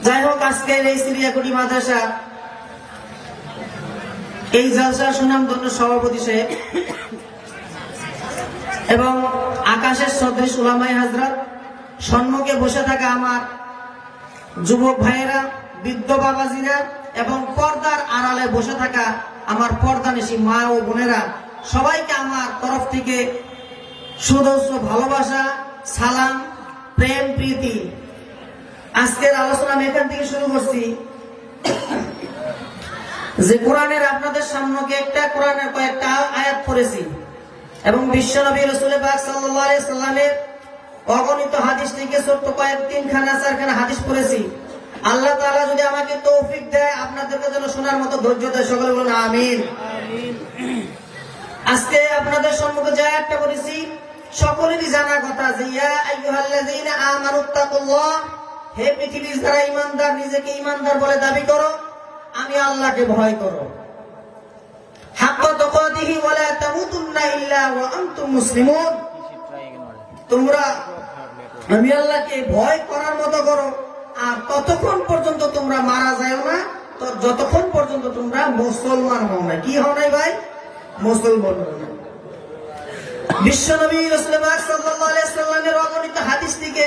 যাই হোক, আজকের এই সিরিয়াকুটি মাদ্রাসা এই জলসা সুনামধন্য সভাপতি সাহেব এবং আকাশের সদৃশ উলামায়ে হাজরাত, সম্মুখে বসে থাকা আমার যুবক ভাইয়েরা, বৃদ্ধ বাবাজিরা এবং পর্দার আড়ালে বসে থাকা আমার পর্দানিশী মা ও বোনেরা, সবাইকে আমার তরফ থেকে সুদর্শ ভালোবাসা, সালাম, প্রেম, প্রীতি। আজকের আলোচনা আমি এখান থেকে শুরু করছি যে কোরআনের আপনাদের সামনে একটা কোরআনের কয়েকটা আয়াত পড়েছি এবং বিশ্বনবী রাসূল পাক সাল্লাল্লাহু আলাইহি সাল্লামের অগণিত হাদিস থেকে ছোট্ট তিনখানা চারখানা হাদিস পড়েছি। আল্লাহ তাআলা যদি আমাকে তৌফিক দেয় আপনাদেরকে যেন শোনার মতো ধৈর্য দেয়, সকলে বলুন আমিন। আজকে আপনাদের সম্মুখে যে আয়াতটা পড়েছি সকলেরই জানা কথা যে ইয়া আইয়ুহাল্লাযীনা আমানুত্তাকুল্লাহ, হে পৃথিবীর যারা ঈমানদার, নিজেকে ঈমানদার বলে দাবি করো, আমি আল্লাহকে ভয় করো। হাক্কা তুকাতিহি ওয়া লা তামুতুন্না ইল্লা ওয়া আনতুম মুসলিমুন, তোমরা আমি আল্লাহকে ভয় করার মতো করো আর ততক্ষণ পর্যন্ত তোমরা মারা যাও না, তো যতক্ষণ পর্যন্ত তোমরা মুসলমান হও না। কি হও নাই ভাই? মুসলমান হও না। বিশ্বনবী রাসূল পাক সাল্লাল্লাহু আলাইহি সাল্লামের অগণিত হাদিস থেকে